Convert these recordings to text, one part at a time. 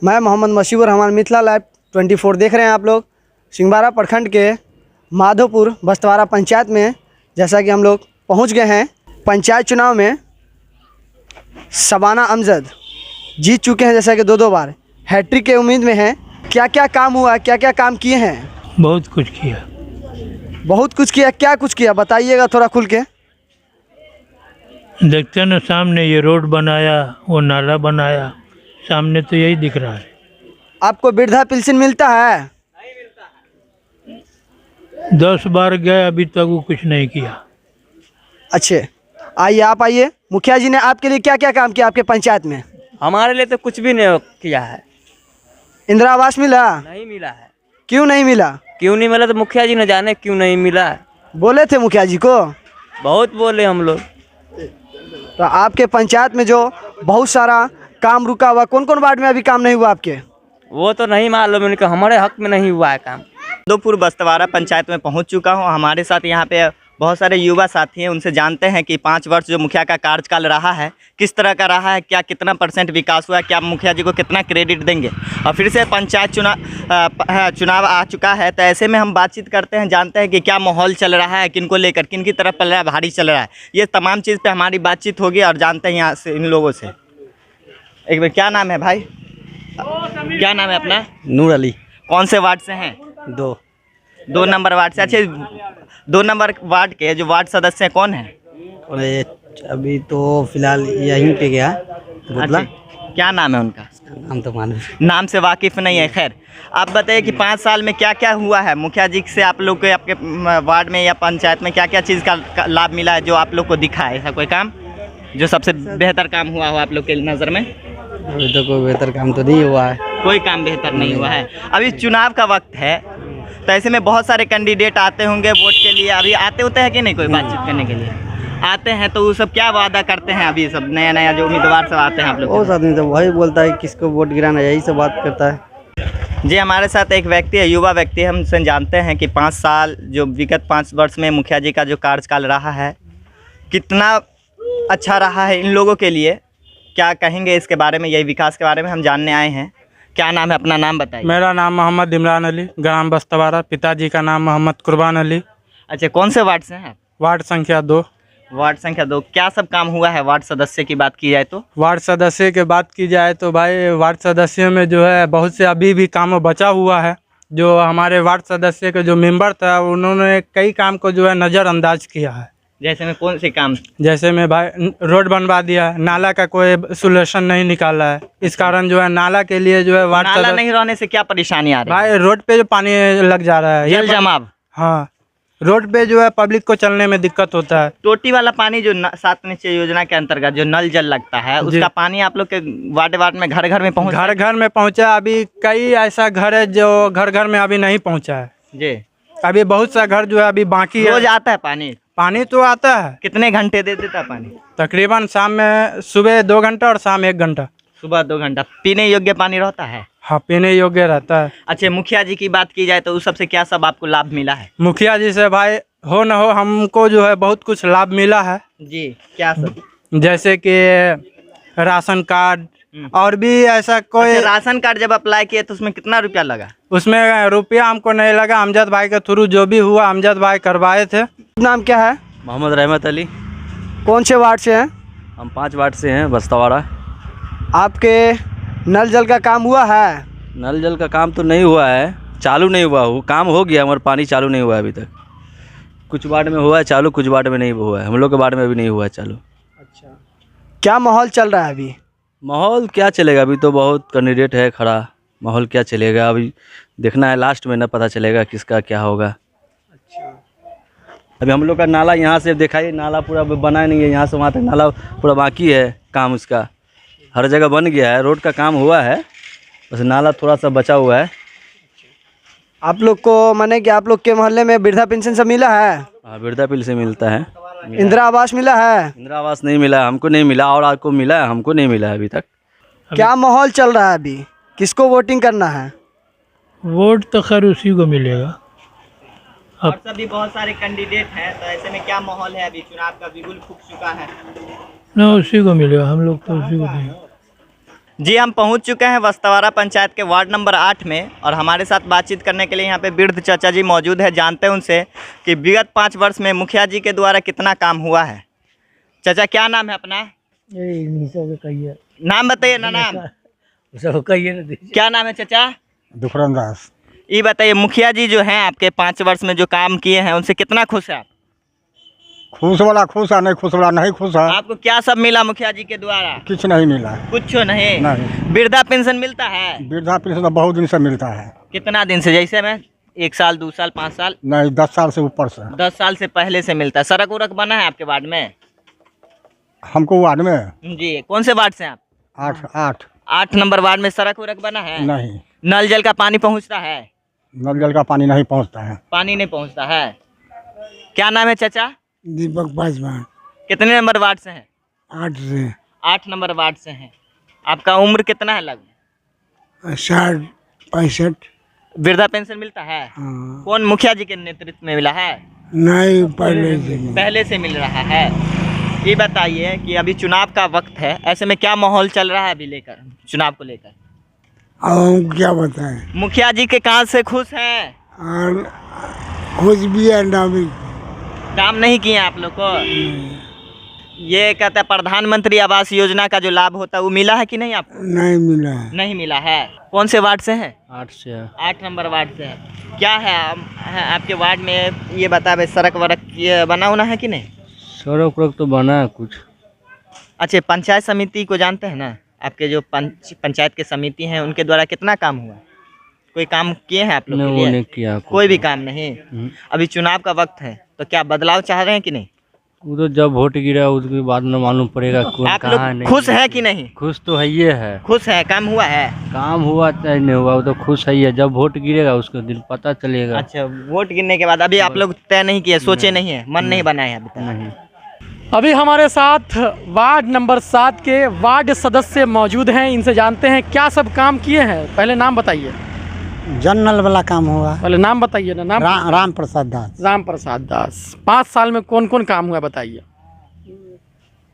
मैं मोहम्मद मशीवर, हमारा मिथिला लाइव 24 देख रहे हैं आप लोग। सिंघवाड़ा प्रखंड के माधोपुर बस्तवाड़ा पंचायत में जैसा कि हम लोग पहुंच गए हैं। पंचायत चुनाव में शबाना अमजद जीत चुके हैं, जैसा कि दो बार हैट्रिक के उम्मीद में हैं। क्या क्या काम हुआ, क्या क्या काम किए हैं? बहुत कुछ किया। बहुत कुछ किया। क्या कुछ किया बताइएगा थोड़ा खुल के। देखते ना, सामने ये रोड बनाया, वो नाला बनाया, सामने तो यही दिख रहा है। आपको वृद्धा पेंशन मिलता है? 10 बार गए, अभी तक वो कुछ नहीं किया। अच्छे, आइए आप आइए। मुखिया जी ने आपके लिए क्या क्या काम किया आपके पंचायत में? हमारे लिए तो कुछ भी नहीं किया है। इंदिरा आवास मिला? नहीं मिला है। क्यों नहीं मिला? क्यों नहीं मिला तो मुखिया जी ने जाने क्यों नहीं मिला है। बोले थे मुखिया जी को? बहुत बोले हम लोग। तो आपके पंचायत में जो बहुत सारा काम रुका हुआ, कौन कौन वार्ड में अभी काम नहीं हुआ आपके? वो तो नहीं मालूम, उनका हमारे हक में नहीं हुआ है काम। माधोपुर बस्तवाड़ा पंचायत में पहुंच चुका हूं। हमारे साथ यहां पे बहुत सारे युवा साथी हैं। उनसे जानते हैं कि 5 वर्ष जो मुखिया का कार्यकाल रहा है किस तरह का रहा है, क्या कितना % विकास हुआ है, क्या मुखिया जी को कितना क्रेडिट देंगे। और फिर से पंचायत चुनाव आ चुका है, तो ऐसे में हम बातचीत करते हैं, जानते हैं कि क्या माहौल चल रहा है, किनको लेकर, किन की तरफ पल रहा है, भारी चल रहा है। ये तमाम चीज़ पे हमारी बातचीत होगी और जानते हैं यहाँ से इन लोगों से। एक बार, क्या नाम है भाई? क्या नाम है अपना? नूर अली। कौन से वार्ड से हैं? 2 नंबर वार्ड से। अच्छे, 2 नंबर वार्ड के जो वार्ड सदस्य कौन है? अभी तो फिलहाल यहीं पे गया बुदला। अच्छा, क्या नाम है उनका? हम तो मालूम नाम से वाकिफ़ नहीं है। खैर, आप बताइए कि 5 साल में क्या क्या हुआ है मुखिया जी से आप लोग के, आपके वार्ड में या पंचायत में क्या क्या चीज़ का लाभ मिला है जो आप लोग को दिखा है? ऐसा कोई काम जो सबसे बेहतर काम हुआ हो आप लोग के नज़र में? अभी तो कोई बेहतर काम तो नहीं हुआ है। कोई काम बेहतर नहीं हुआ है। अभी चुनाव का वक्त है, तो ऐसे में बहुत सारे कैंडिडेट आते होंगे वोट के लिए। अभी आते होते हैं कि नहीं कोई बातचीत करने के लिए? आते हैं तो वो सब क्या वादा करते हैं? अभी सब नया नया जो उम्मीदवार सब आते हैं आप लोग? बहुत आदमी तो वही बोलता है किसको वोट गिराना, यही सब बात करता है। जी, हमारे साथ एक व्यक्ति है, युवा व्यक्ति है। हमसे जानते हैं कि 5 साल जो विगत 5 वर्ष में मुखिया जी का जो कार्यकाल रहा है कितना अच्छा रहा है इन लोगों के लिए। क्या कहेंगे इसके बारे में, यही विकास के बारे में हम जानने आए हैं। क्या नाम है? अपना नाम बताइए। मेरा नाम मोहम्मद इमरान अली, ग्राम बस्तवाड़ा। पिताजी का नाम मोहम्मद कुर्बान अली। अच्छा, कौन से वार्ड से हैं? वार्ड संख्या 2। वार्ड संख्या 2। क्या सब काम हुआ है वार्ड सदस्य की बात की जाए तो? वार्ड सदस्य की बात की जाए तो भाई, वार्ड सदस्यों में जो है बहुत से अभी भी काम बचा हुआ है। जो हमारे वार्ड सदस्य के जो मेंबर था, उन्होंने कई काम को जो है नज़रअंदाज किया है। जैसे में कौन से काम? जैसे में भाई रोड बनवा दिया, नाला का कोई सोल्यूशन नहीं निकाला है। इस कारण जो है नाला के लिए जो है वार्ड नाला नहीं रहने से क्या परेशानी आ रही है? भाई रोड पे जो पानी लग जा रहा है, जल जमाव। हाँ, रोड पे जो है पब्लिक को चलने में दिक्कत होता है। टोटी वाला पानी जो 7 निश्चय योजना के अंतर्गत जो नल जल लगता है, उसका पानी आप लोग के वार्ड में घर घर में पहुँचा? घर घर में पहुंचा। अभी कई ऐसा घर है जो घर घर में अभी नहीं पहुंचा है जी। अभी बहुत सा घर जो है अभी बाकी है। रोज आता है पानी? पानी तो आता है। कितने घंटे दे देता है पानी? तकरीबन शाम में, सुबह 2 घंटा और शाम 1 घंटा। सुबह 2 घंटा पीने योग्य पानी रहता है? हाँ, पीने योग्य रहता है। अच्छा, मुखिया जी की बात की जाए तो उस सबसे क्या सब आपको लाभ मिला है? मुखिया जी से भाई हो न हो हमको जो है बहुत कुछ लाभ मिला है। जी, क्या सब? जैसे कि राशन कार्ड और भी ऐसा कोई। अच्छा, राशन कार्ड जब अप्लाई किए तो उसमें कितना रुपया लगा? उसमें रुपया हमको नहीं लगा। अमजद भाई के थ्रू जो भी हुआ अमजद भाई करवाए थे। नाम क्या है? मोहम्मद रहमत अली। कौन से वार्ड से हैं? हम 5 वार्ड से हैं, बस्तवाड़ा। आपके नल जल का काम हुआ है? नल जल का काम तो नहीं हुआ है, चालू नहीं हुआ। काम हो गया मगर पानी चालू नहीं हुआ है अभी तक। कुछ वार्ड में हुआ है चालू, कुछ वार्ड में नहीं हुआ है। हम लोग के वार्ड में अभी नहीं हुआ है चालू। अच्छा, क्या माहौल चल रहा है अभी? माहौल क्या चलेगा, अभी तो बहुत कैंडिडेट है खड़ा। माहौल क्या चलेगा, अभी देखना है, लास्ट में ना पता चलेगा किसका क्या होगा। अच्छा, अभी हम लोग का नाला यहाँ से दिखाइए, नाला पूरा बना नहीं है। यहाँ से वहाँ तक नाला पूरा बाकी है। काम उसका हर जगह बन गया है, रोड का काम हुआ है, बस नाला थोड़ा सा बचा हुआ है। आप लोग को माने कि आप लोग के मोहल्ले में वृद्धा पेंशन सब मिला है? हाँ, वृद्धा पेंशन मिलता है। इंदिरा आवास मिला है? इंदिरा आवास नहीं मिला, हमको नहीं मिला। और आपको मिला है? हमको नहीं मिला है अभी तक। क्या माहौल चल रहा है अभी? किसको वोटिंग करना है? वोट तो खैर उसी को मिलेगा। और सभी बहुत सारे कैंडिडेट हैं, तो ऐसे में क्या माहौल है? अभी चुनाव का बिगुल फूंक चुका है। ना, उसी को मिलेगा। हम लोग तो उसी को देंगे। जी हम पहुंच चुके हैं बस्तवारा पंचायत के वार्ड नंबर 8 में और हमारे साथ बातचीत करने के लिए यहाँ पे वृद्ध चाचा जी मौजूद है। जानते हैं उनसे कि विगत 5 वर्ष में मुखिया जी के द्वारा कितना काम हुआ है। चाचा क्या नाम है अपना? नाम बताइए ना। नाम क्या नाम है चाचा? दुखरन दास। ये बताइए मुखिया जी जो हैं आपके 5 वर्ष में जो काम किए हैं उनसे कितना खुश है आप? खुश वाला खुश है, नहीं खुश वाला नहीं खुश है। आपको क्या सब मिला मुखिया जी के द्वारा? कुछ नहीं मिला। कुछ नहीं। नहीं। वृद्धा पेंशन मिलता है? वृद्धा पेंशन तो बहुत दिन से मिलता है। कितना दिन से? जैसे मैं 1 साल 2 साल 5 साल? नहीं, 10 साल से ऊपर से। 10 साल से पहले से मिलता है। सड़क उड़क बना है आपके वार्ड में? हमको वार्ड में जी। कौन से वार्ड से हैं आप? 8 नंबर वार्ड में सड़क उड़क बना है? नहीं। नल जल का पानी पहुंचता है? नल जल का पानी नहीं पहुंचता है। पानी नहीं पहुंचता है। क्या नाम है चाचा? दीपक पासवान। कितने नंबर वार्ड से हैं? 8 से। 8 नंबर वार्ड से हैं। आपका उम्र कितना है लगभग? 60 65। वृद्धा पेंशन मिलता है? कौन मुखिया जी के नेतृत्व में मिला है? नहीं, पहले से मिल रहा है। ये बताइए कि अभी चुनाव का वक्त है, ऐसे में क्या माहौल चल रहा है अभी लेकर चुनाव को लेकर? अब क्या बताएं। मुखिया जी के काम से खुश हैं? और खुश भी है ना भी। काम नहीं किए आप लोग को? ये कहता है प्रधानमंत्री आवास योजना का जो लाभ होता है वो मिला है कि नहीं आपको? नहीं मिला है। नहीं मिला है। कौन से वार्ड से है? 8 से। 8 नंबर वार्ड से है। क्या है आपके वार्ड में? ये बता भाई, सड़क वड़क ये बना होना है कि नहीं? सड़क वड़क तो बना है कुछ। अच्छा, पंचायत समिति को जानते हैं ना? आपके जो पंचायत के समिति हैं उनके द्वारा कितना काम हुआ? कोई काम किए हैं आप लोग के लिए? नहीं किया। कोई भी काम नहीं। अभी चुनाव का वक्त है तो क्या बदलाव चाह रहे हैं कि नहीं? वो तो जब वोट गिरा उसके बाद न मालूम पड़ेगा कौन आप कहाँ लोग खुश है कि नहीं? खुश तो है ये है। खुश है? काम हुआ है? काम हुआ चाहे नहीं हुआ वो तो खुश है ही है। जब वोट गिरेगा उसको दिन पता चलेगा। अच्छा, वोट गिरने के बाद अभी आप लोग तय नहीं किए, सोचे नहीं है, मन नहीं बनाए अभी तक? नहीं। अभी हमारे साथ वार्ड नंबर 7 के वार्ड सदस्य मौजूद हैं। इनसे जानते हैं क्या सब काम किए हैं। पहले नाम बताइए। जन नल वाला काम हुआ। पहले नाम बताइए ना। नाम? राम प्रसाद दास। राम प्रसाद दास। 5 साल में कौन कौन काम हुआ बताइए।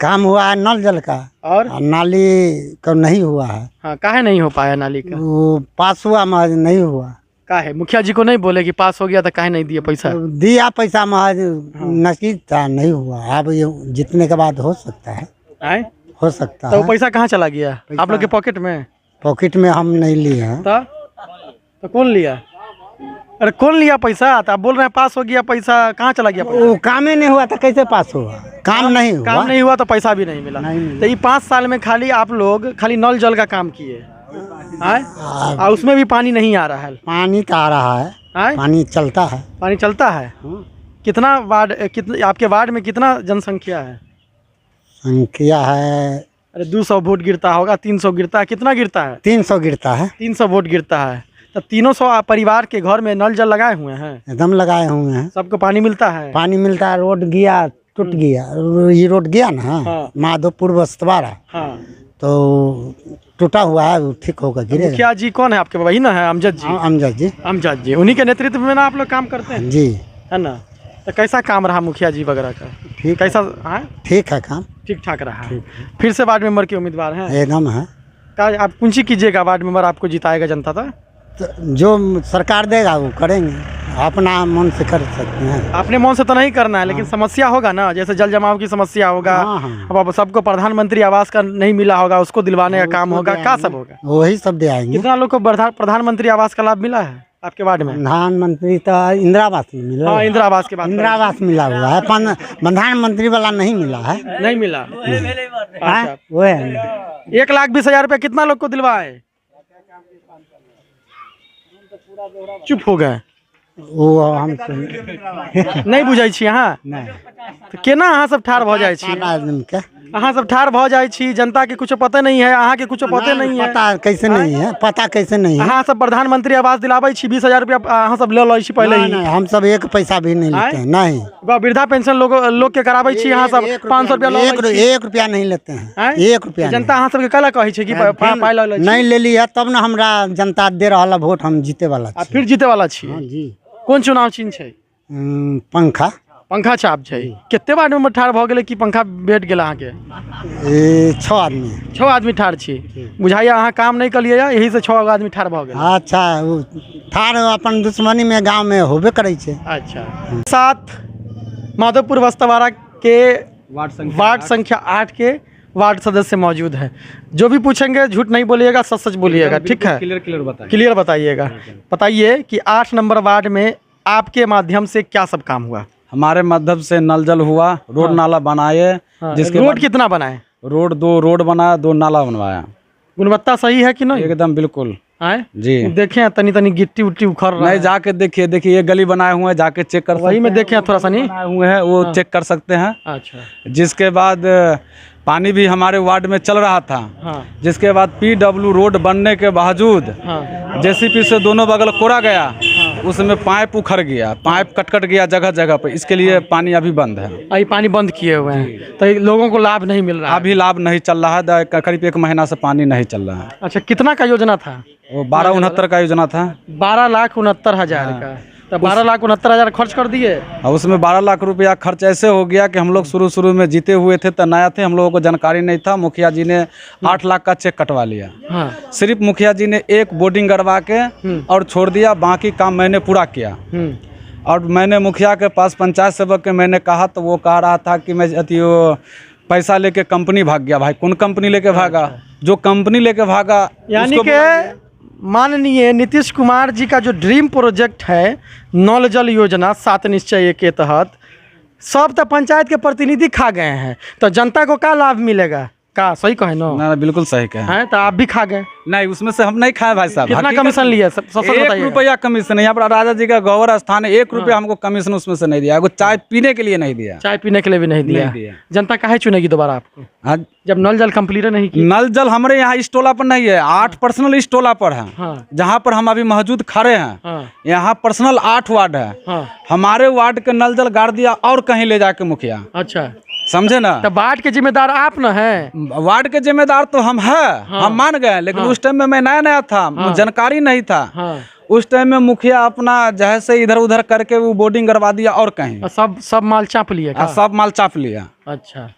काम हुआ है नल जल का और नाली का नहीं हुआ है। हाँ, काहे नहीं हो पाया नाली का? वो पास हुआ महज नहीं हुआ। काहे? मुखिया जी को नहीं बोले कि पास हो गया था, काहे नहीं दिए पैसा? दिया पैसा महज नसीब था, नहीं हुआ। अब ये जितने के बाद हो सकता है। आए? हो सकता तो है। वो पैसा कहाँ चला गया? आप लोग के पॉकेट में? पॉकेट में हम नहीं लिए हैं। तो कौन लिया? अरे कौन लिया पैसा? तो आप बोल रहे हैं पास हो गया, पैसा कहाँ चला गया? वो काम ही नहीं हुआ था, कैसे पास हुआ? काम नहीं हुआ। काम नहीं हुआ तो पैसा भी नहीं मिला। तो ये 5 साल में खाली आप लोग खाली नल जल का काम किए और उसमें भी पानी नहीं आ रहा है। पानी तो आ रहा है। पानी चलता है। पानी चलता है। कितना वार्ड, आपके वार्ड में कितना जनसंख्या है? संख्या है अरे 200 वोट गिरता होगा, 300 गिरता है, कितना गिरता है? 300 गिरता है। 300 वोट गिरता है। तो 300 परिवार के घर में नल जल लगाए हुए हैं? एकदम लगाए हुए हैं। सबको पानी मिलता है? पानी मिलता है। रोड गया, टूट गया। ये रोड गया ना। हाँ। माधोपुर बस्तवारा। हाँ। तो टूटा हुआ है, ठीक होगा, गिरेगा। मुखिया जी कौन है आपके? वही ना है, अमजद जी। अमजद जी। अमजद जी, उन्हीं के नेतृत्व में ना आप लोग काम करते हैं? जी। है ना? तो कैसा काम रहा मुखिया जी वगैरह का? ठीक। कैसा? हाँ, ठीक है काम। ठीक ठाक रहा। फिर से वार्ड मेंबर के उम्मीदवार हैं? एकदम है। क्या आप कुंची कीजिएगा? वार्ड मेंबर आपको जिताएगा जनता था? तो जो सरकार देगा वो करेंगे, अपना मन से कर सकते हैं। अपने मन से तो नहीं करना है, लेकिन समस्या होगा ना, जैसे जल जमाव की समस्या होगा। अब सबको प्रधानमंत्री आवास का नहीं मिला होगा, उसको दिलवाने का काम होगा। क्या सब होगा? वही सब दे आएंगे। कितना लोग को प्रधानमंत्री आवास का लाभ मिला है आपके वार्ड में? प्रधानमंत्री तो इंदिरा आवास में मिला। हाँ, इंदिरा आवास के बाद इंदिरा आवास मिला हुआ है, प्रधानमंत्री वाला नहीं मिला है। नहीं मिला। अच्छा, वो है 1,20,000 रुपया कितना लोग को दिलवाए? चुप हो गए। वो हम नहीं बुझै छी अहाँ? नहीं। तो केना अहाँ सब ठाढ़ भ जाइ छी? अहाँ सब ठाढ़ भ जाइ छी, जनता के कुछो पता नहीं है, अहाँ के कुछो पते नहीं है। पता कैसे नहीं है? पता कैसे नहीं है? अहाँ सब प्रधानमंत्री आवास दिलाबै छी, 20,000 रुपया अहाँ सब ले लै छी पहले ही। नहीं, हम सब एक पैसा भी नहीं लेते हैं। नहीं। वृद्धा पेंशन लोग के कराबै छी अहाँ सब 500 रुपया ले लै छी। 1 रुपया नहीं लेते हैं। 1 रुपया। जनता अहाँ सबके कला कहै छै कि पाइ ले लै छी? नहीं ले लिया तब ना हमरा जनता दे रहा वोट, हम जीते वाला छी। फिर जीते वाला छी? जी। कौन चुनाव चिन्ह छै? पंखा। पंखा चाप छै कितने वार्ड में ठाढ़ भ गेलै कि पंखा भेट गेल अहाँके? 6 आदमी। 6 आदमी ठाढ़ छी। बुझाइए अहाँ काम नहीं करिए यही से 6 आदमी ठाढ़ भ गेल। अच्छा उ ठाड़ अपन दुश्मनी में गांव में होबे करे छे। अच्छा। साथ माधोपुर बस्तवारा के वार्ड संख्या 8 के वार्ड सदस्य मौजूद हैं। जो भी पूछेंगे झूठ नहीं बोलिएगा, सच सच बोलिएगा, ठीक है? क्लियर बताइएगा। बताइए कि 8 नंबर वार्ड में आपके माध्यम से क्या सब काम हुआ? हमारे माध्यम से नल जल हुआ, रोड नाला बनाए। जिसके रोड कितना बनाए? रोड 2 रोड बनाया, 2 नाला बनवाया। गुणवत्ता सही है कि नहीं? एकदम बिल्कुल। आए जी देखें तनी तनी गिट्टी उट्टी उखड़ रहा नहीं, है। जाके देखिए देखिए ये गली बनाए हुए हैं, जाके चेक कर वही में देखें थोड़ा सा नहीं बनाए हुए हैं, वो चेक कर सकते हैं। अच्छा। जिसके बाद पानी भी हमारे वार्ड में चल रहा था। हाँ। जिसके बाद PW रोड बनने के बावजूद हाँ। JCP से दोनों बगल कोड़ा गया, उसमें पाइप उखड़ गया, पाइप कट गया जगह जगह पर। इसके लिए पानी अभी बंद है। अभी पानी बंद किए हुए हैं तो लोगों को लाभ नहीं मिल रहा है। अभी लाभ नहीं चल रहा है, करीब 1 महीना से पानी नहीं चल रहा है। अच्छा, कितना का योजना था? वो 1269 का योजना था। 12,69,000 का। तो 12,69,000 खर्च कर दिए। और उसमें 12 लाख रुपया खर्च ऐसे हो गया कि हम लोग शुरू में जीते हुए थे तो नया थे, हम लोगों को जानकारी नहीं था। मुखिया जी ने 8 लाख का चेक कटवा लिया। हाँ। सिर्फ मुखिया जी ने एक बोर्डिंग करवा के और छोड़ दिया, बाकी काम मैंने पूरा किया। और मैंने मुखिया के पास पंचायत सेवक के मैंने कहा तो वो कह रहा था कि मैं पैसा लेके कंपनी भाग गया। भाई कौन कंपनी लेके भागा? जो कंपनी लेके भागा यानी कि माननीय नीतीश कुमार जी का जो ड्रीम प्रोजेक्ट है नल जल योजना 7 निश्चय के तहत, सब तो पंचायत के प्रतिनिधि खा गए हैं, तो जनता को क्या लाभ मिलेगा? का सही कहे ना? ना बिल्कुल सही कहे हैं तो आप भी खा गए। नहीं, उसमें से हम नहीं खाए भाई साहब। कितना कमीशन लिया? सब 1 रुपया कमीशन। यहाँ पर राजा जी का गौर स्थान है, 1 रुपया हमको कमीशन उसमें से नहीं दिया। वो चाय पीने के लिए नहीं दिया। चाय पीने के लिए भी नहीं दिया। जनता काहे चुनेगी दोबारा आपको? हाँ, जब नल जल कंप्लीट नहीं की। नल जल हमारे यहाँ इस टोला पर नहीं है, 8 पर्सनल इस टोला पर है। हाँ। जहाँ पर हम अभी मौजूद खड़े हैं। हाँ। यहाँ पर्सनल 8 वार्ड है। हाँ। हमारे वार्ड के नल जल गाड़ दिया और कहीं ले जाके मुखिया। अच्छा, समझे ना? तो वार्ड के जिम्मेदार आप न हैं? वार्ड के जिम्मेदार तो हम हैं। हाँ। हम मान गए, लेकिन उस टाइम में मैं नया था। हाँ। जानकारी नहीं था। हाँ। उस टाइम में मुखिया अपना जैसे इधर उधर करके वो बोर्डिंग करवा दिया और कहीं। और सब माल चाप लिया? सब माल चाप लिया। अच्छा,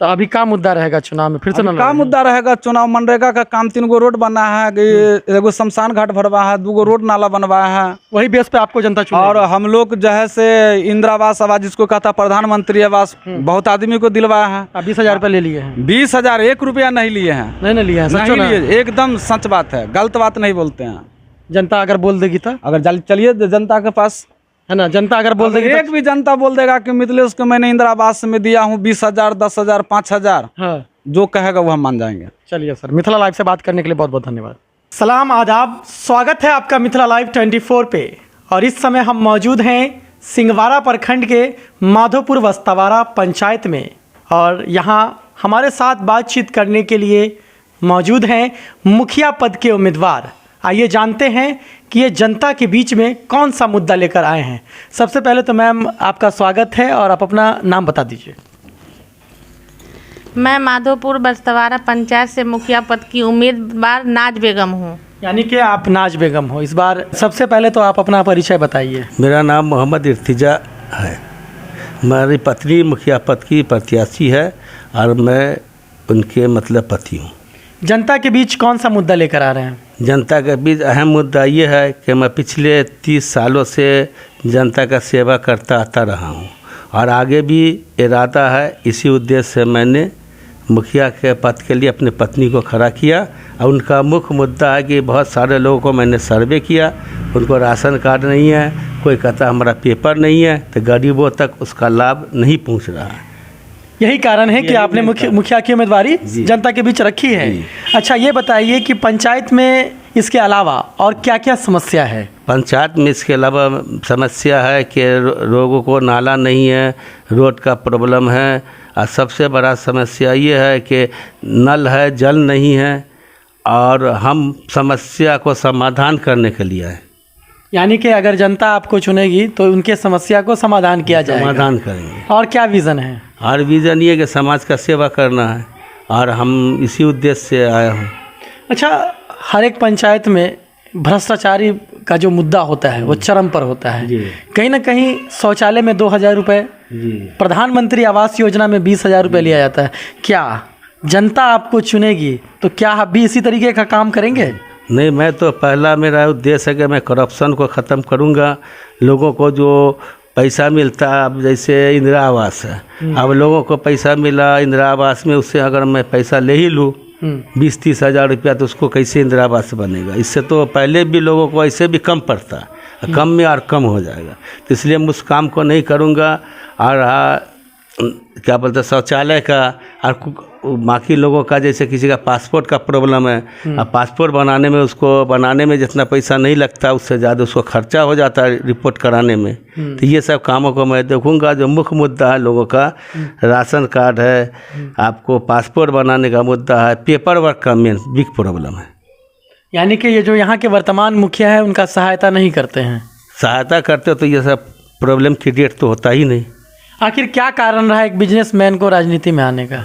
तो अभी क्या मुद्दा रहेगा चुनाव में? फिर से का मुद्दा रहेगा चुनाव? मनरेगा का काम 3 गो रोड बना है, एगो शमशान घाट भरवा है, 2 गो रोड नाला बनवाया है। वही बेस पे आपको जनता चुनेगी। और हम लोग जो है से इंदिरा आवास जिसको कहता प्रधानमंत्री आवास, बहुत आदमी को दिलवाया है। 20,000 रुपये ले लिए हैं? 20,000 1 रुपया नहीं लिए हैं। नहीं लिए हैं? नहीं लिए, एकदम सच बात है, गलत बात नहीं बोलते हैं। जनता अगर बोल देगी तो? अगर चलिए जनता के पास है ना, जनता अगर बोल देगी एक भी जनता बोल देगा कि मिथिलेश को मैंने इंदिरा आवास में दिया हूँ 20,000, 10,000, 5,000, हाँ, जो कहेगा वो हम मान जाएंगे। चलिए सर, मिथिला लाइव से बात करने के लिए बहुत बहुत धन्यवाद। सलाम आदाब, स्वागत है आपका मिथिला लाइव 24 पे। और इस समय हम मौजूद हैं सिंहवाड़ा प्रखंड के माधोपुर बस्तवारा पंचायत में, और यहाँ हमारे साथ बातचीत करने के लिए मौजूद हैं मुखिया पद के उम्मीदवार। आइए जानते हैं कि ये जनता के बीच में कौन सा मुद्दा लेकर आए हैं। सबसे पहले तो मैम आपका स्वागत है, और आप अपना नाम बता दीजिए। मैं माधोपुर बस्तवारा पंचायत से मुखिया पद की उम्मीदवार नाज बेगम हूँ। यानी कि आप नाज बेगम हो इस बार। सबसे पहले तो आप अपना परिचय बताइए। मेरा नाम मोहम्मद इर्तिजा है। मेरी पत्नी मुखिया पद की प्रत्याशी है और मैं उनके मतलब पति हूँ। जनता के बीच कौन सा मुद्दा लेकर आ रहे हैं? जनता के बीच अहम मुद्दा ये है कि मैं पिछले 30 सालों से जनता का सेवा करता आता रहा हूँ, और आगे भी इरादा है। इसी उद्देश्य से मैंने मुखिया के पद के लिए अपनी पत्नी को खड़ा किया। और उनका मुख्य मुद्दा है कि बहुत सारे लोगों को मैंने सर्वे किया, उनको राशन कार्ड नहीं है, कोई कहता हमारा पेपर नहीं है, तो गरीबों तक उसका लाभ नहीं पहुँच रहा है। यही कारण है कि आपने मुखिया की उम्मीदवारी जनता के बीच रखी है। अच्छा, ये बताइए कि पंचायत में इसके अलावा और क्या क्या समस्या है? पंचायत में इसके अलावा समस्या है कि लोगों को नाला नहीं है, रोड का प्रॉब्लम है, और सबसे बड़ा समस्या ये है कि नल है, जल नहीं है, और हम समस्या को समाधान करने के लिए हैं। यानी कि अगर जनता आपको चुनेगी तो उनके समस्या को समाधान किया जाएगा। समाधान करेंगे। और क्या विज़न है? और विज़न ये कि समाज का सेवा करना है, और हम इसी उद्देश्य से आया हूँ। अच्छा, हर एक पंचायत में भ्रष्टाचारी का जो मुद्दा होता है वो चरम पर होता है। कहीं ना कहीं शौचालय में 2,000 रुपये जी। प्रधानमंत्री आवास योजना में 20,000 रुपये लिया जाता है, क्या जनता आपको चुनेगी तो क्या आप भी इसी तरीके का काम करेंगे? नहीं, मैं तो पहला मेरा उद्देश्य है कि मैं करप्शन को ख़त्म करूंगा। लोगों को जो पैसा मिलता है, अब जैसे इंदिरा आवास है, अब लोगों को पैसा मिला इंदिरा आवास में, उससे अगर मैं पैसा ले ही लूँ 20-30 हज़ार रुपया, तो उसको कैसे इंदिरा आवास बनेगा? इससे तो पहले भी लोगों को ऐसे भी कम पड़ता है, कम में और कम हो जाएगा। तो इसलिए मैं उस काम को नहीं करूँगा। और क्या बोलते हैं, शौचालय का और बाकी लोगों का, जैसे किसी का पासपोर्ट का प्रॉब्लम है, अब पासपोर्ट बनाने में, उसको बनाने में जितना पैसा नहीं लगता उससे ज़्यादा उसको खर्चा हो जाता है रिपोर्ट कराने में। तो ये सब कामों को मैं देखूंगा। जो मुख्य मुद्दा है लोगों का, राशन कार्ड है, आपको पासपोर्ट बनाने का मुद्दा है, पेपर वर्क का मेन बिग प्रॉब्लम है। यानी कि ये जो यहाँ के वर्तमान मुखिया है उनका सहायता नहीं करते हैं? सहायता करते तो ये सब प्रॉब्लम क्रिएट तो होता ही नहीं। आखिर क्या कारण रहा एक बिजनेसमैन को राजनीति में आने का?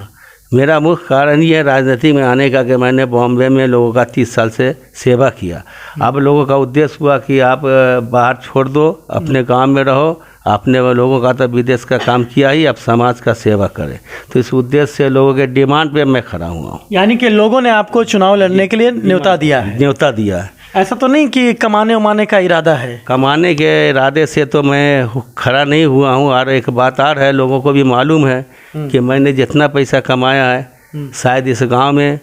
मेरा मुख्य कारण ये है राजनीति में आने का कि मैंने बॉम्बे में लोगों का 30 साल से सेवा किया। अब लोगों का उद्देश्य हुआ कि आप बाहर छोड़ दो, अपने गांव में रहो। आपने लोगों का तो विदेश का काम किया ही, अब समाज का सेवा करें। तो इस उद्देश्य से लोगों के डिमांड पे मैं खड़ा हुआ हूँ। यानी कि लोगों ने आपको चुनाव लड़ने के लिए न्योता दिया है? न्योता दिया है। ऐसा तो नहीं कि कमाने उमाने का इरादा है? कमाने के इरादे से तो मैं खड़ा नहीं हुआ हूँ। और एक बात और है, लोगों को भी मालूम है कि मैंने जितना पैसा कमाया है शायद इस गांव में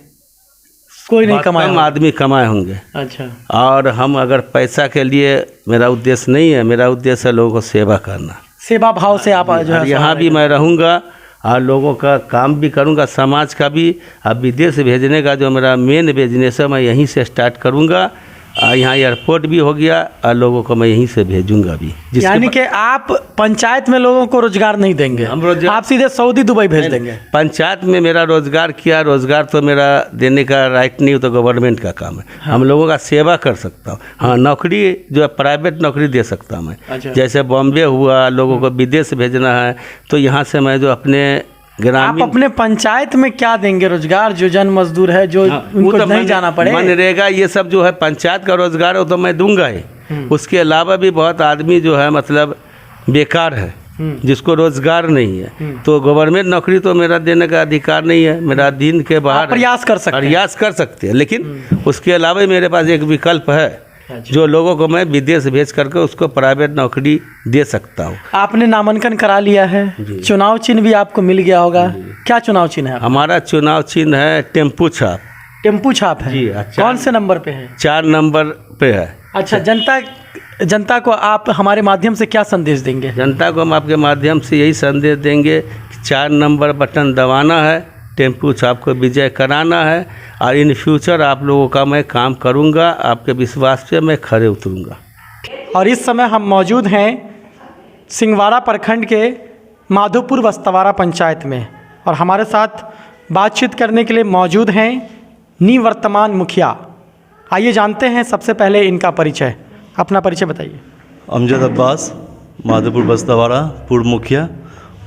कोई नहीं कमाया, कम आदमी कमाए होंगे। अच्छा। और हम अगर पैसा के लिए, मेरा उद्देश्य नहीं है, मेरा उद्देश्य है लोगों को सेवा करना। सेवा भाव से आप जो है यहाँ भी मैं रहूँगा और लोगों का काम भी करूँगा, समाज का भी। अब विदेश भेजने का जो मेरा मेन बिजनेस है, मैं यहीं से स्टार्ट करूँगा। यहाँ एयरपोर्ट भी हो गया और लोगों को मैं यहीं से भेजूंगा भी। यानी कि आप पंचायत में लोगों को रोजगार नहीं देंगे, आप सीधे सऊदी दुबई भेज देंगे? पंचायत में मेरा रोजगार किया, रोजगार तो मेरा देने का राइट नहीं, तो गवर्नमेंट का काम है। हाँ। हम लोगों का सेवा कर सकता हूँ। हाँ, नौकरी जो है प्राइवेट नौकरी दे सकता हूँ मैं। अच्छा। जैसे बॉम्बे हुआ, लोगों को विदेश भेजना है, तो यहाँ से मैं जो अपने आप अपने पंचायत में क्या देंगे रोजगार? जो जन मजदूर है, जो उनको तो नहीं जाना पड़े, मनरेगा ये सब जो है पंचायत का रोजगार है, वो तो मैं दूंगा ही। उसके अलावा भी बहुत आदमी जो है मतलब बेकार है, जिसको रोजगार नहीं है, तो गवर्नमेंट नौकरी तो मेरा देने का अधिकार नहीं है। मेरा दिन के बाहर प्रयास कर सकते हैं, लेकिन उसके अलावा मेरे पास एक विकल्प है। अच्छा। जो लोगों को मैं विदेश भेज करके उसको प्राइवेट नौकरी दे सकता हूँ। आपने नामांकन करा लिया है, चुनाव चिन्ह भी आपको मिल गया होगा। क्या चुनाव चिन्ह है? हमारा चुनाव चिन्ह है टेम्पू छाप। टेम्पू छाप है जी। अच्छा। कौन से नंबर पे है? 4 नंबर पे है। अच्छा। जनता को आप हमारे माध्यम से क्या संदेश देंगे? जनता को हम आपके माध्यम से यही संदेश देंगे कि 4 नंबर बटन दबाना है, टेम्पू छाप को विजय कराना है, और इन फ्यूचर आप लोगों का मैं काम करूंगा। आपके विश्वास पे मैं खड़े उतरूंगा। और इस समय हम मौजूद हैं सिंहवाड़ा प्रखंड के माधोपुर बस्तवाड़ा पंचायत में, और हमारे साथ बातचीत करने के लिए मौजूद हैं निवर्तमान मुखिया। आइए जानते हैं सबसे पहले इनका परिचय। अपना परिचय बताइए। अमजद अब्बास, माधोपुर बस्तवाड़ा पूर्व मुखिया।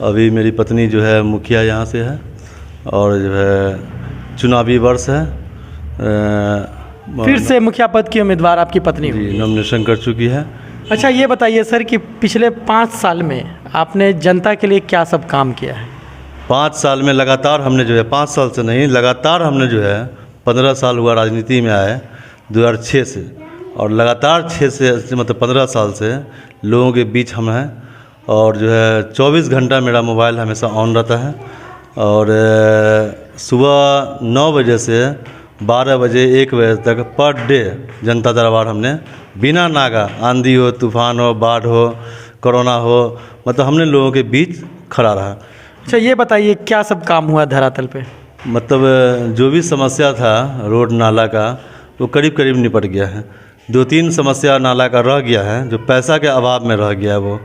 अभी मेरी पत्नी जो है मुखिया यहाँ से है, और जो है चुनावी वर्ष है। फिर से मुखिया पद की उम्मीदवार आपकी पत्नी हुई? नॉमिनेशन कर चुकी है। अच्छा, ये बताइए सर कि पिछले 5 साल में आपने जनता के लिए क्या सब काम किया है? 5 साल में लगातार हमने जो है, 5 साल से नहीं, लगातार हमने जो है 15 साल हुआ राजनीति में आए 2006 से, और लगातार 6 से मतलब 15 साल से लोगों के बीच हम हैं। और जो है 24 घंटा मेरा मोबाइल हमेशा ऑन रहता है, और सुबह 9 बजे से 12 बजे 1 बजे तक पर डे जनता दरबार हमने बिना नागा, आंधी हो, तूफान हो, बाढ़ हो, कोरोना हो, मतलब हमने लोगों के बीच खड़ा रहा। अच्छा, ये बताइए क्या सब काम हुआ धरातल पे? मतलब जो भी समस्या था रोड नाला का, वो करीब करीब निपट गया है। 2-3 समस्या नाला का रह गया है, जो पैसा के अभाव में रह गया है वो,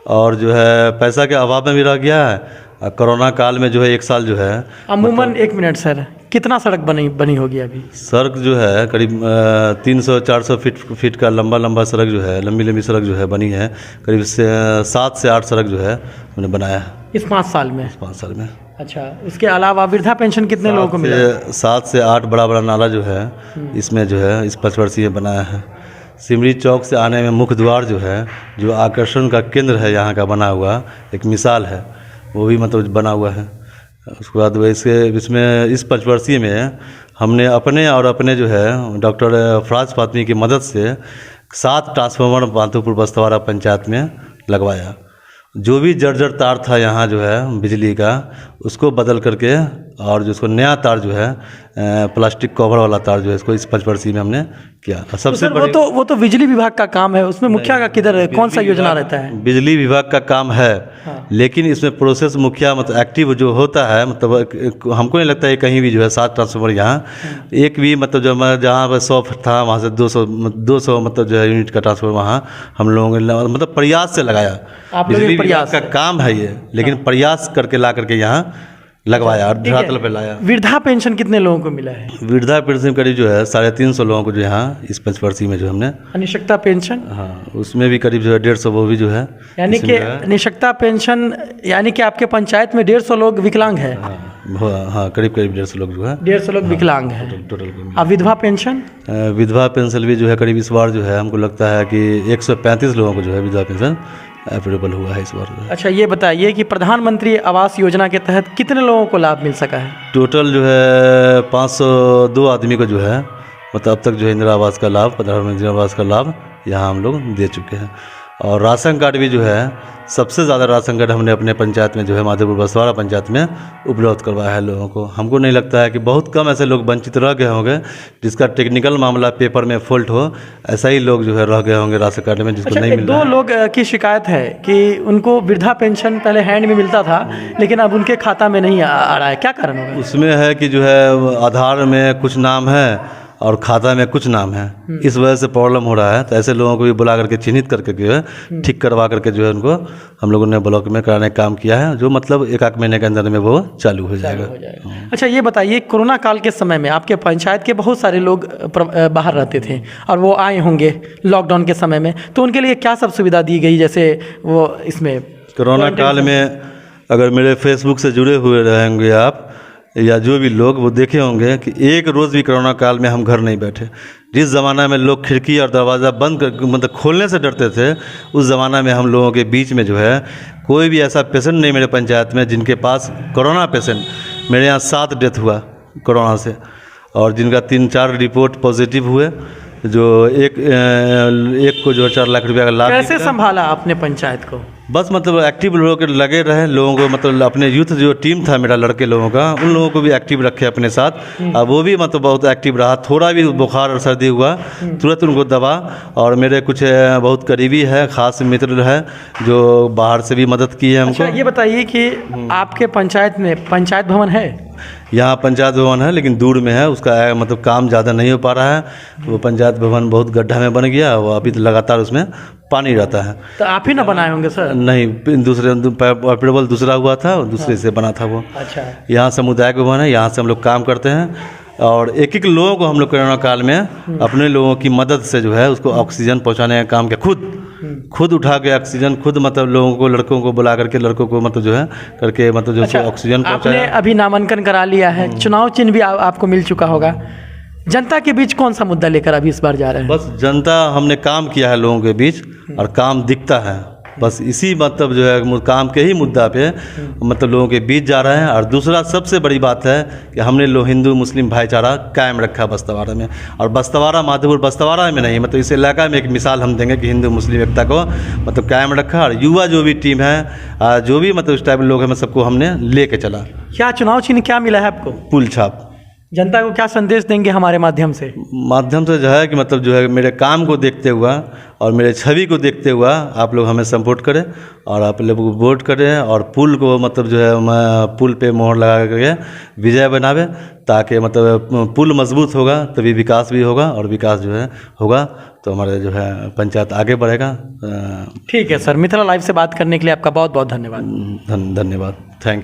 और जो है पैसा के अभाव में भी रह गया है। कोरोना काल में जो है 1 साल जो है अमूमन 1 मिनट सर, कितना सड़क बनी होगी अभी? सड़क जो है करीब 300-400 फीट का लंबा सड़क जो है, लंबी सड़क जो है बनी है। करीब 7 से 8 सड़क जो है मैंने बनाया है इस 5 साल में। 5 साल में। अच्छा, उसके अलावा वृद्धा पेंशन कितने लोगों को मिला? 7 से 8 बड़ा नाला जो है इसमें जो है इस 5 वर्षीय बनाया है। सिमरी चौक से आने में मुख्य द्वार जो है, जो आकर्षण का केंद्र है यहाँ का बना हुआ एक मिसाल है, वो भी मतलब बना हुआ है। उसके बाद वैसे इसमें इस पंचवर्षीय में हमने अपने जो है डॉक्टर फराज फातमी की मदद से 7 ट्रांसफार्मर माधोपुर बस्तवारा पंचायत में लगवाया। जो भी जर्जर तार था यहाँ जो है बिजली का, उसको बदल करके और जो उसको नया तार जो है प्लास्टिक कवर वाला तार जो है इसको इस पंचवर्षीय में हमने किया। सबसे तो सर, वो तो बिजली विभाग का काम है, उसमें मुखिया का किधर कौन सा योजना रहता है? बिजली विभाग का काम है, हाँ। लेकिन इसमें प्रोसेस मुखिया मतलब एक्टिव जो होता है, मतलब हमको नहीं लगता है कहीं भी जो है 7 ट्रांसफार्मर यहाँ एक भी मतलब जो जहाँ पर 100 था वहाँ से 200 मतलब जो है यूनिट का ट्रांसफार्मर वहाँ हम लोगों ने मतलब प्रयास से लगाया। बिजली विभाग का काम है ये, लेकिन प्रयास करके ला करके यहाँ लगवाया और धरातल पे लाया। वृद्धा पेंशन कितने लोगों को मिला है? वृद्धा पेंशन करीब जो है 350 लोगों को जो यहाँ इस पंचवर्षीय में जो हमने। निशक्ता पेंशन? हाँ, उसमें भी करीब जो है 150 वो भी जो है। यानी कि निशक्ता पेंशन यानी कि आपके पंचायत में 150 लोग विकलांग हैं? हाँ, करीब 150 लोग जो है 150 लोग विकलांग हैं टोटल। अब विधवा पेंशन? विधवा पेंशन भी जो है करीब इस बार जो है हमको लगता है कि 135 लोगों को जो है विधवा पेंशन अवेलेबल हुआ है इस बार। अच्छा, ये बताइए कि प्रधानमंत्री आवास योजना के तहत कितने लोगों को लाभ मिल सका है? टोटल जो है 502 आदमी को जो है मतलब अब तक जो है इंदिरा आवास का लाभ, प्रधानमंत्री आवास का लाभ यहाँ हम लोग दे चुके हैं। और राशन कार्ड भी जो है सबसे ज़्यादा राशन कार्ड हमने अपने पंचायत में जो है माधोपुर बस्तवारा पंचायत में उपलब्ध करवाया है लोगों को। हमको नहीं लगता है कि बहुत कम ऐसे लोग वंचित रह गए होंगे जिसका टेक्निकल मामला पेपर में फॉल्ट हो, ऐसा ही लोग जो है रह गए होंगे राशन कार्ड में जिसको नहीं मिल रहा है। 2 लोग की शिकायत है कि उनको वृद्धा पेंशन पहले हैंड में मिलता था लेकिन अब उनके खाता में नहीं आ रहा है, क्या कारण होगा? उसमें है कि जो है आधार में कुछ नाम है और खाता में कुछ नाम है, इस वजह से प्रॉब्लम हो रहा है। तो ऐसे लोगों को भी बुला करके चिन्हित करके जो है ठीक करवा करके जो है उनको हम लोगों ने ब्लॉक में कराने का काम किया है, जो मतलब 1-8 महीने के अंदर में वो चालू हो जाएगा। अच्छा, ये बताइए कोरोना काल के समय में आपके पंचायत के बहुत सारे लोग बाहर रहते थे और वो आए होंगे लॉकडाउन के समय में, तो उनके लिए क्या सब सुविधा दी गई? जैसे वो इसमें कोरोना काल में अगर मेरे फेसबुक से जुड़े हुए रहेंगे आप या जो भी लोग, वो देखे होंगे कि एक रोज़ भी कोरोना काल में हम घर नहीं बैठे। जिस ज़माना में लोग खिड़की और दरवाज़ा बंद कर मतलब खोलने से डरते थे, उस ज़माना में हम लोगों के बीच में जो है कोई भी ऐसा पेशेंट नहीं मेरे पंचायत में जिनके पास कोरोना पेशेंट। मेरे यहाँ 7 डेथ हुआ कोरोना से और जिनका 3-4 रिपोर्ट पॉजिटिव हुए, जो एक को जो 4 लाख रुपया का लाभ। कैसे संभाला अपने पंचायत को? बस मतलब एक्टिव लोगों के लगे रहे, लोगों को मतलब अपने यूथ जो टीम था मेरा लड़के लोगों का, उन लोगों को भी एक्टिव रखे अपने साथ। अब वो भी मतलब बहुत एक्टिव रहा। थोड़ा भी बुखार और सर्दी हुआ तुरंत उनको दवा, और मेरे कुछ बहुत करीबी है खास मित्र है जो बाहर से भी मदद की है हमको। अच्छा, ये बताइए कि आपके पंचायत में पंचायत भवन है? यहाँ पंचायत भवन है लेकिन दूर में है, उसका मतलब काम ज़्यादा नहीं हो पा रहा है। वो पंचायत भवन बहुत गड्ढा में बन गया, वो अभी तो लगातार उसमें पानी रहता है। तो आप ही ना बनाए होंगे सर? नहीं, दूसरे अप्रूवल दूसरा हुआ था, दूसरे से बना था वो। अच्छा, यहाँ समुदाय भवन है, यहाँ से हम लोग काम करते हैं और एक लोगों को हम लोग कोरोना काल में अपने लोगों की मदद से जो है उसको ऑक्सीजन पहुँचाने का काम किया। खुद उठा के ऑक्सीजन खुद मतलब लोगों को, लड़कों को बुला करके लड़कों को मतलब जो है करके मतलब जो ऑक्सीजन पहुँचाया। आपने अभी नामांकन करा लिया है, चुनाव चिन्ह भी आपको मिल चुका होगा। जनता के बीच कौन सा मुद्दा लेकर अभी इस बार जा रहे हैं? बस जनता हमने काम किया है लोगों के बीच और काम दिखता है, बस इसी मतलब जो है काम के ही मुद्दा पे मतलब लोगों के बीच जा रहे हैं। और दूसरा सबसे बड़ी बात है कि हमने हिंदू मुस्लिम भाईचारा कायम रखा बस्तवारा में, और बस्तवारा माधोपुर बस्तवारा में नहीं मतलब इस इलाका में एक मिसाल हम देंगे कि हिंदू मुस्लिम एकता को मतलब कायम रखा। और युवा जो भी टीम है, जो भी मतलब इस टाइप के लोग हैं, सबको हमने लेके चला। क्या चुनाव चिन्ह क्या मिला है आपको? पुल छाप। जनता को क्या संदेश देंगे हमारे माध्यम से? जो है कि मतलब जो है मेरे काम को देखते हुआ और मेरे छवि को देखते हुआ आप लोग हमें सपोर्ट करें और आप लोग वोट करें और पुल को मतलब जो है पुल पे मोहर लगा करके विजय बनावे, ताकि मतलब पुल मजबूत होगा तभी विकास भी होगा, और विकास जो है होगा तो हमारे जो है पंचायत आगे बढ़ेगा। ठीक है सर, मिथिला लाइव से बात करने के लिए आपका बहुत बहुत धन्यवाद। धन्यवाद।